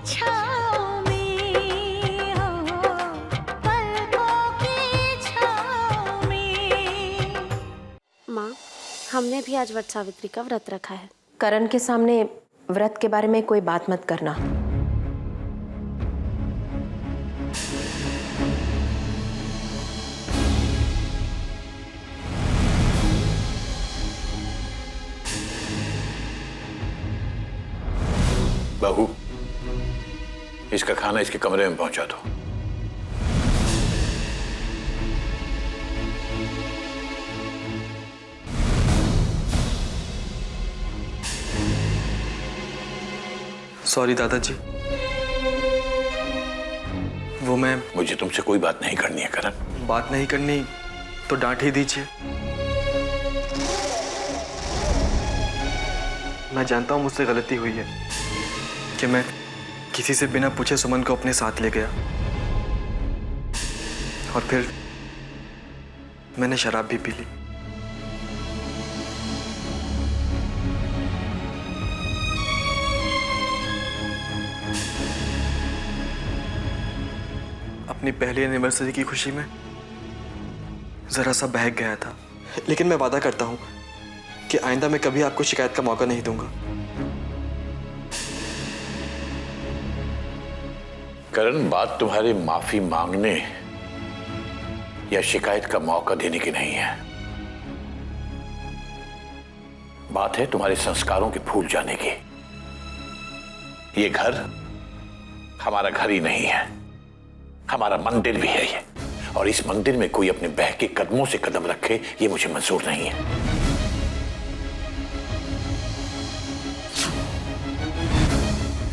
छाँव में हो, पलकों की छाँव में। माँ, हमने भी आज वट सावित्री का व्रत रखा है। करण के सामने व्रत के बारे में कोई बात मत करना। बहू, इसका खाना इसके कमरे में पहुंचा दो। सॉरी दादाजी, वो मैं मुझे तुमसे कोई बात नहीं करनी है करण। बात नहीं करनी तो डांट ही दीजिए। मैं जानता हूं मुझसे गलती हुई है कि मैं किसी से बिना पूछे सुमन को अपने साथ ले गया और फिर मैंने शराब भी पी ली। अपनी पहली एनिवर्सरी की खुशी में जरा सा बहक गया था, लेकिन मैं वादा करता हूं कि आइंदा मैं कभी आपको शिकायत का मौका नहीं दूंगा। करण, बात तुम्हारे माफी मांगने या शिकायत का मौका देने की नहीं है। बात है तुम्हारे संस्कारों के भूल जाने की। ये घर हमारा घर ही नहीं है, हमारा मंदिर भी है ये, और इस मंदिर में कोई अपने बहके कदमों से कदम रखे ये मुझे मंजूर नहीं है।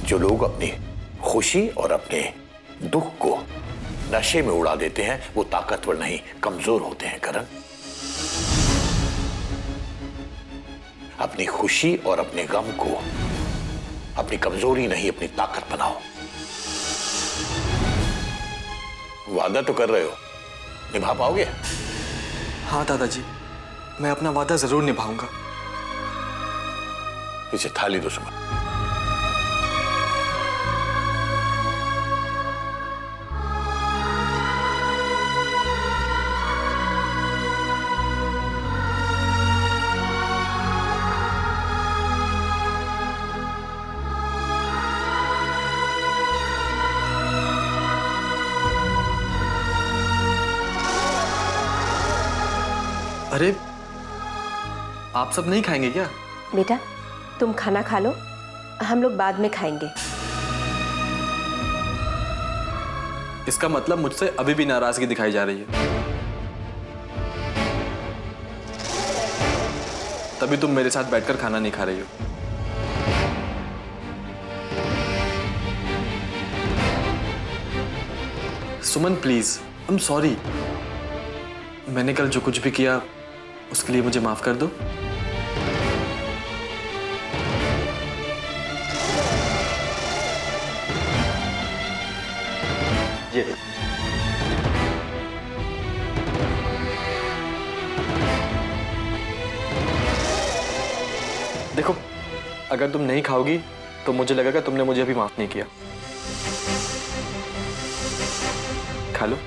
जो लोग अपनी खुशी और अपने दुख को नशे में उड़ा देते हैं वो ताकतवर नहीं, कमजोर होते हैं करण। अपनी खुशी और अपने गम को अपनी कमजोरी नहीं अपनी ताकत बनाओ। वादा तो कर रहे हो, निभा पाओगे? हाँ दादाजी, मैं अपना वादा जरूर निभाऊंगा। इसे थाली दो सुमन। अरे, आप सब नहीं खाएंगे क्या? बेटा, तुम खाना खा लो, हम लोग बाद में खाएंगे। इसका मतलब मुझसे अभी भी नाराजगी दिखाई जा रही है। तभी तुम मेरे साथ बैठकर खाना नहीं खा रही हो। सुमन प्लीज, आई एम सॉरी। मैंने कल जो कुछ भी किया उसके लिए मुझे माफ कर दो। ये देखो, अगर तुम नहीं खाओगी तो मुझे लगेगा तुमने मुझे अभी माफ नहीं किया। खा लो।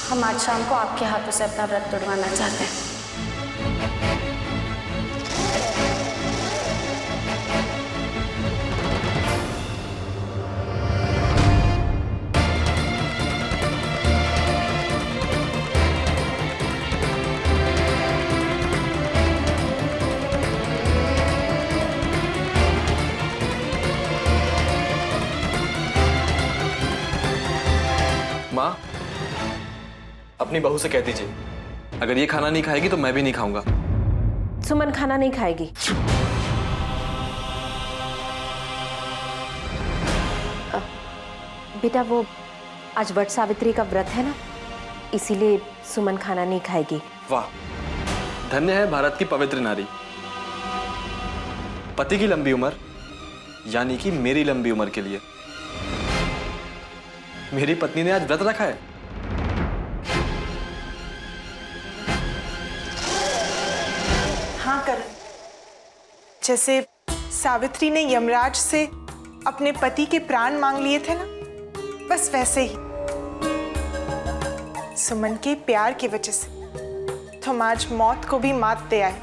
हम आज शाम को आपके हाथों से अपना व्रत तोड़वाना चाहते हैं। माँ, अपनी बहू से कह दीजिए अगर ये खाना नहीं खाएगी तो मैं भी नहीं खाऊंगा। सुमन खाना नहीं खाएगी। बेटा, वो आज वट सावित्री का व्रत है ना, इसीलिए सुमन खाना नहीं खाएगी। वाह, धन्य है भारत की पवित्र नारी। पति की लंबी उम्र यानी कि मेरी लंबी उम्र के लिए मेरी पत्नी ने आज व्रत रखा है। हाँ करण, जैसे सावित्री ने यमराज से अपने पति के प्राण मांग लिए थे ना, बस वैसे ही सुमन के प्यार की वजह से तुम आज मौत को भी मात दे आए।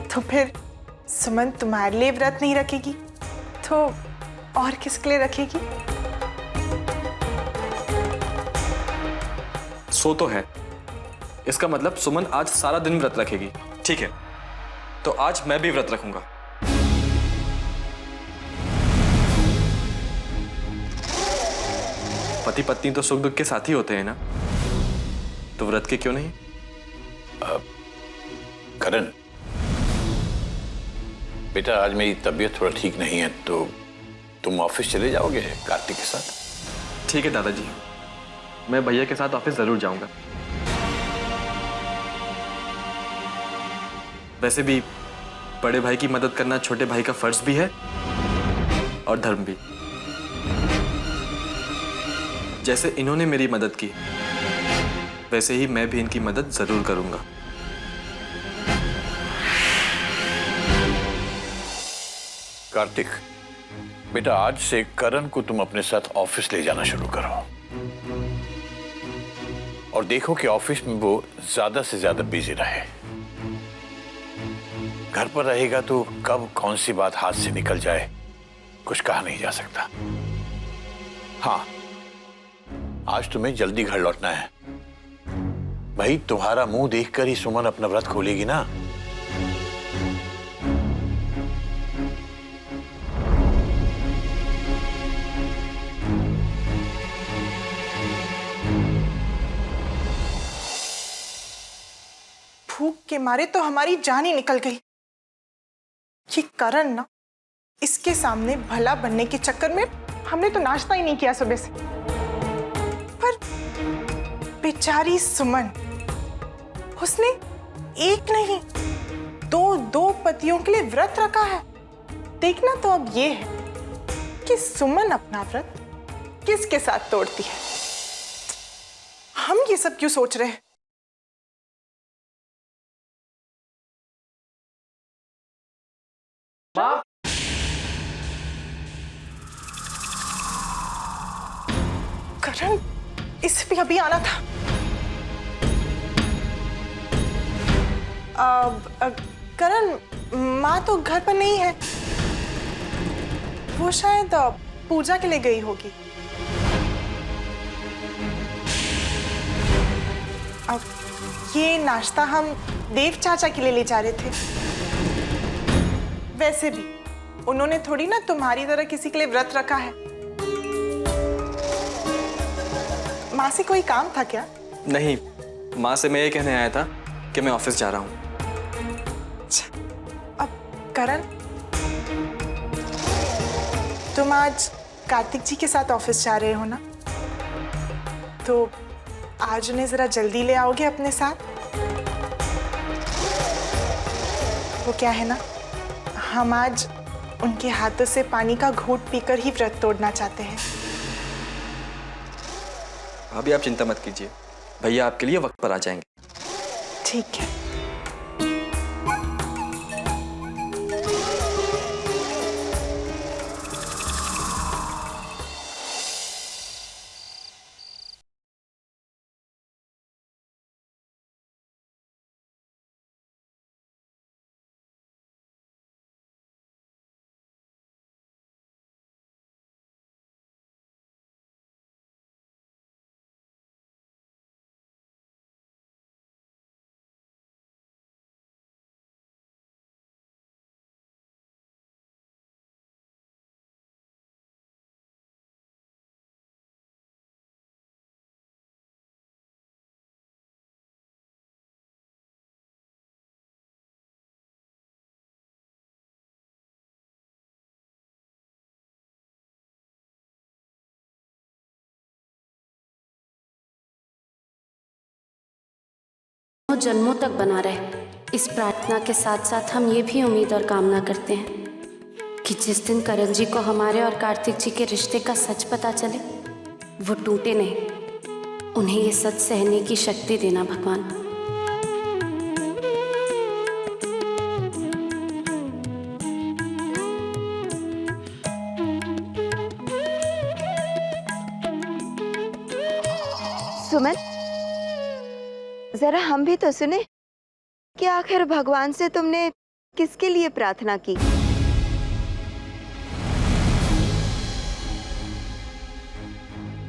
तो फिर सुमन तुम्हारे लिए व्रत नहीं रखेगी तो और किसके लिए रखेगी? सो तो है, इसका मतलब सुमन आज सारा दिन व्रत रखेगी। ठीक है, तो आज मैं भी व्रत रखूंगा। पति पत्नी तो सुख दुख के साथी होते हैं ना, तो व्रत के क्यों नहीं? करण बेटा, आज मेरी तबीयत थोड़ा ठीक नहीं है, तो तुम ऑफिस चले जाओगे कार्तिक के साथ? ठीक है दादाजी, मैं भैया के साथ ऑफिस जरूर जाऊंगा। वैसे भी बड़े भाई की मदद करना छोटे भाई का फर्ज भी है और धर्म भी। जैसे इन्होंने मेरी मदद की, वैसे ही मैं भी इनकी मदद जरूर करूंगा। कार्तिक बेटा, आज से करण को तुम अपने साथ ऑफिस ले जाना शुरू करो और देखो कि ऑफिस में वो ज्यादा से ज्यादा बिजी रहे। घर पर रहेगा तो कब कौन सी बात हाथ से निकल जाए कुछ कहा नहीं जा सकता। हाँ, आज तुम्हें जल्दी घर लौटना है। भाई, तुम्हारा मुंह देखकर ही सुमन अपना व्रत खोलेगी ना। भूख के मारे तो हमारी जान ही निकल गई। ये करण ना, इसके सामने भला बनने के चक्कर में हमने तो नाश्ता ही नहीं किया सुबह से। पर बेचारी सुमन, उसने एक नहीं दो पतियों के लिए व्रत रखा है। देखना तो अब ये है कि सुमन अपना व्रत किसके साथ तोड़ती है। हम ये सब क्यों सोच रहे हैं? माँ, करण, इसे भी अभी आना था। करण, माँ तो घर पर नहीं है, वो शायद पूजा के लिए गई होगी। अब ये नाश्ता हम देव चाचा के लिए ले जा रहे थे। वैसे भी उन्होंने थोड़ी ना तुम्हारी तरह किसी के लिए व्रत रखा है। माँ से कोई काम था क्या? नहीं, माँ से मैं ये कहने आया था कि मैं ऑफिस जा रहा हूँ। अब करण, तुम आज कार्तिक जी के साथ ऑफिस जा रहे हो ना, तो आज उन्हें जरा जल्दी ले आओगे अपने साथ। वो क्या है ना, हम आज उनके हाथों से पानी का घूंट पीकर ही व्रत तोड़ना चाहते हैं। अभी आप चिंता मत कीजिए, भैया आपके लिए वक्त पर आ जाएंगे। ठीक है। जन्मों तक बना रहे, इस प्रार्थना के साथ साथ हम ये भी उम्मीद और कामना करते हैं कि जिस दिन करण जी को हमारे और कार्तिक जी के रिश्ते का सच पता चले, वो टूटे नहीं। उन्हें ये सच सहने की शक्ति देना भगवान। सुमन, जरा हम भी तो सुने कि आखिर भगवान से तुमने किसके लिए प्रार्थना की?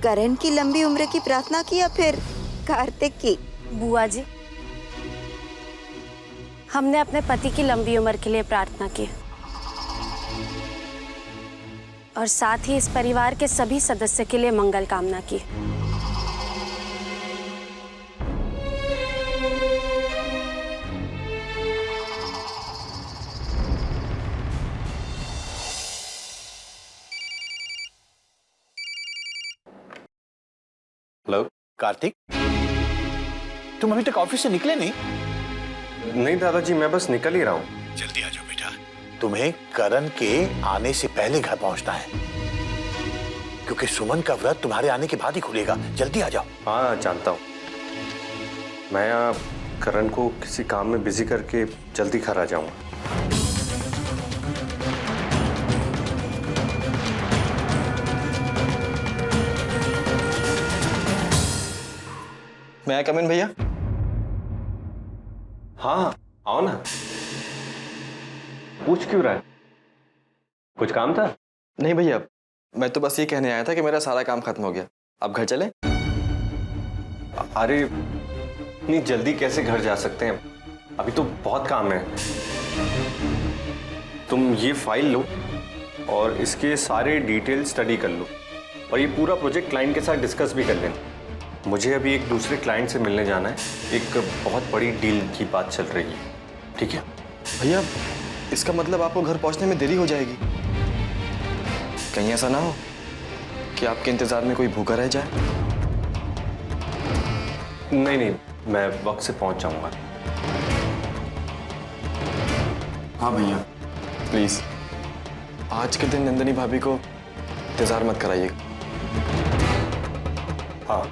करण की लंबी उम्र की प्रार्थना की या फिर कार्तिक की? बुआ जी, हमने अपने पति की लंबी उम्र के लिए प्रार्थना की और साथ ही इस परिवार के सभी सदस्य के लिए मंगल कामना की। हेलो कार्तिक, तुम अभी तक ऑफिस से निकले नहीं? नहीं दादाजी, मैं बस निकल ही रहा हूँ। जल्दी आ जाओ बेटा, तुम्हें करण के आने से पहले घर पहुंचना है, क्योंकि सुमन का व्रत तुम्हारे आने के बाद ही खुलेगा। जल्दी आ जाओ। हाँ जानता हूँ, मैं यहाँ करण को किसी काम में बिजी करके जल्दी घर आ जाऊँगा। मैं कम इन भैया? हाँ आओ ना। पूछ क्यों रहा है? कुछ काम था? नहीं भैया, मैं तो बस ये कहने आया था कि मेरा सारा काम खत्म हो गया, अब घर चले? अरे इतनी जल्दी कैसे घर जा सकते हैं, अभी तो बहुत काम है। तुम ये फाइल लो और इसके सारे डिटेल स्टडी कर लो, और ये पूरा प्रोजेक्ट क्लाइंट के साथ डिस्कस भी कर लेना। मुझे अभी एक दूसरे क्लाइंट से मिलने जाना है, एक बहुत बड़ी डील की बात चल रही है, ठीक है? भैया इसका मतलब आपको घर पहुंचने में देरी हो जाएगी। कहीं ऐसा ना हो कि आपके इंतजार में कोई भूखा रह जाए। नहीं नहीं, मैं वक्त से पहुंच जाऊंगा। हाँ भैया प्लीज, आज के दिन नंदिनी भाभी को इंतजार मत कराइएगा। हाँ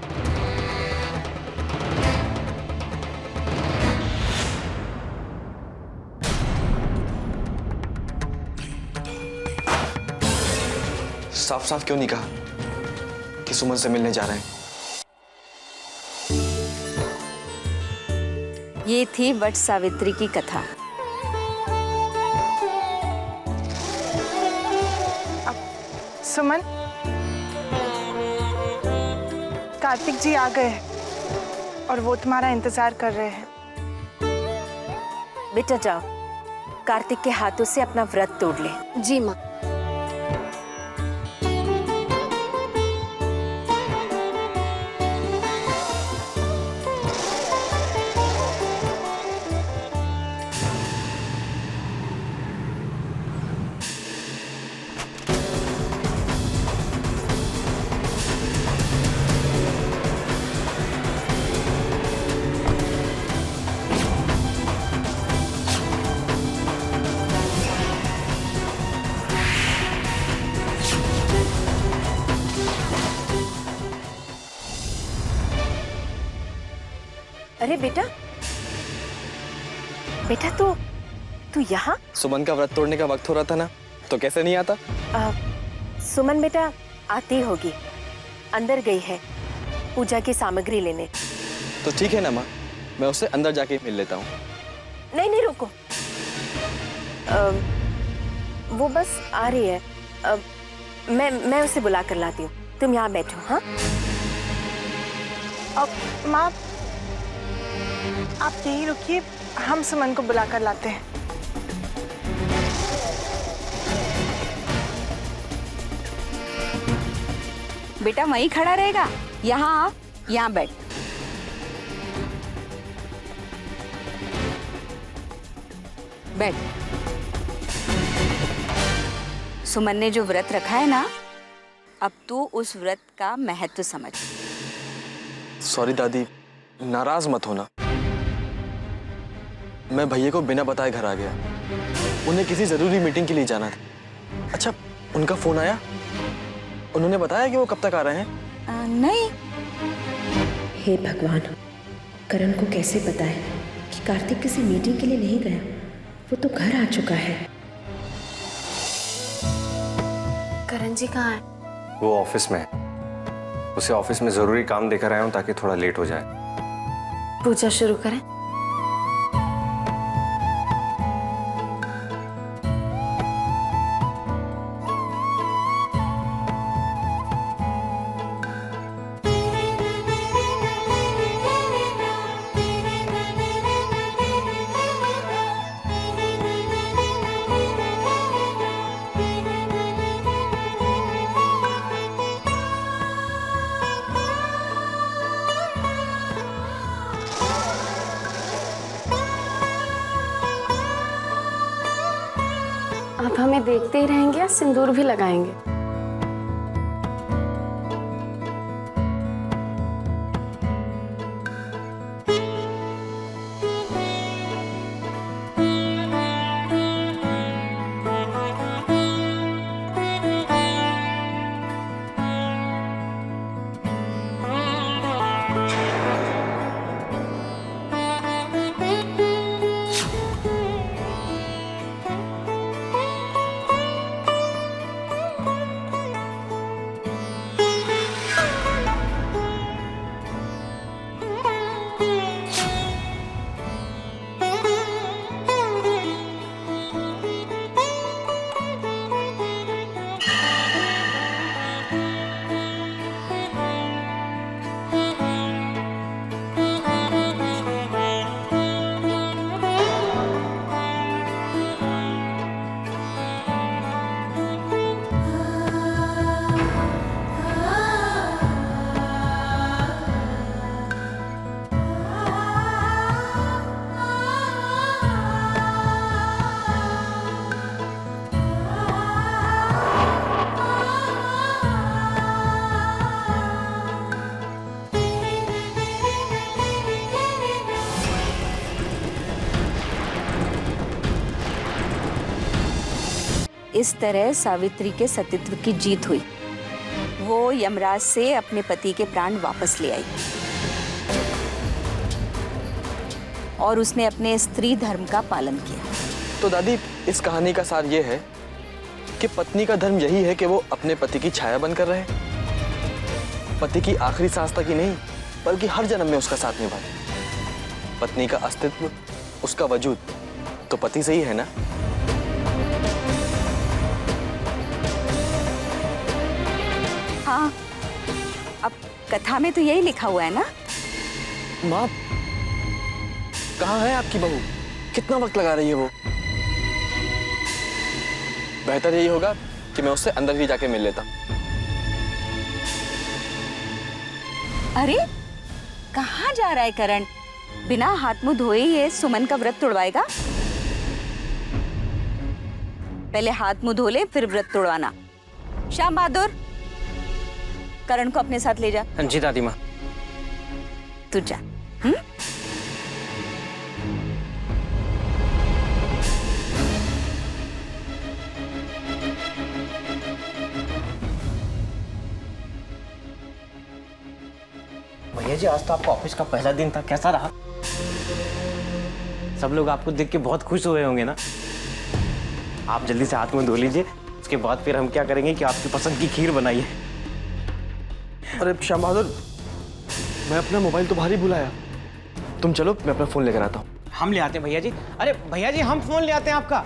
साफ साफ क्यों नहीं कहा कि सुमन से मिलने जा रहे हैं? ये थी वट सावित्री की कथा। सुमन, कार्तिक जी आ गए हैं और वो तुम्हारा इंतजार कर रहे हैं। बेटा जाओ, कार्तिक के हाथों से अपना व्रत तोड़ ले। जी माँ। अरे बेटा, बेटा तू यहाँ? सुमन का व्रत तोड़ने का वक्त हो रहा था ना, तो कैसे नहीं आता? सुमन बेटा आती होगी, अंदर गई है पूजा की सामग्री लेने। तो ठीक है ना माँ, मैं उससे अंदर जाके मिल लेता हूँ। नहीं नहीं रुको, वो बस आ रही है। मैं उसे बुला कर लाती हूँ, तुम यहाँ बैठो। हाँ माँ, आप यहीं रुकिए, हम सुमन को बुला कर लाते हैं। बेटा वहीं खड़ा रहेगा, यहाँ आ, यहाँ बैठ। बैठ। सुमन ने जो व्रत रखा है ना, अब तू उस व्रत का महत्व समझ। सॉरी दादी, नाराज मत होना। मैं भैया को बिना बताए घर आ गया, उन्हें किसी जरूरी मीटिंग के लिए जाना था। अच्छा, उनका फोन आया? उन्होंने बताया कि वो कब तक आ रहे हैं? नहीं। हे भगवान, करण को कैसे बताए कि कार्तिक किसी मीटिंग के लिए नहीं गया, वो तो घर आ चुका है। करण जी कहाँ है? वो ऑफिस में है, उसे ऑफिस में ज़रूरी काम देकर आया हूँ ताकि थोड़ा लेट हो जाए। पूजा शुरू करें। आप हमें देखते ही रहेंगे या सिंदूर भी लगाएंगे? इस तरह सावित्री के सतीत्व की जीत हुई। वो यमराज से अपने पति के प्राण वापस ले आई और उसने अपने स्त्री धर्म का पालन किया। तो दादी, इस कहानी का सार ये है कि पत्नी का धर्म यही है कि वो अपने पति की छाया बनकर रहे, पति की आखिरी सांस तक ही नहीं बल्कि हर जन्म में उसका साथ निभाए। पत्नी का अस्तित्व, उसका वजूद तो पति से ही है ना। हाँ, अब कथा में तो यही लिखा हुआ है ना। माँ, कहाँ है आपकी बहू? कितना वक्त लगा रही है वो? बेहतर यही होगा कि मैं उससे अंदर ही जाके मिल लेता। अरे कहाँ जा रहा है करण? बिना हाथ मुंह धोए ये सुमन का व्रत तोड़वाएगा? पहले हाथ मुंह धो ले फिर व्रत तोड़वाना। श्याम बहादुर, करण को अपने साथ ले जा। जी दादी माँ। तू जा। भैया जी, आज तो आपका ऑफिस का पहला दिन था, कैसा रहा? सब लोग आपको देख के बहुत खुश हुए होंगे ना? आप जल्दी से हाथ मुंह धो लीजिए, उसके बाद फिर हम क्या करेंगे कि आपकी पसंद की खीर बनाइए। अरे श्याम बहादुर, मैं अपना मोबाइल तो बाहर ही भुलाया। तुम चलो, मैं अपना फोन लेकर आता हूँ। हम ले आते हैं भैया जी। अरे भैया जी, हम फोन ले आते हैं आपका।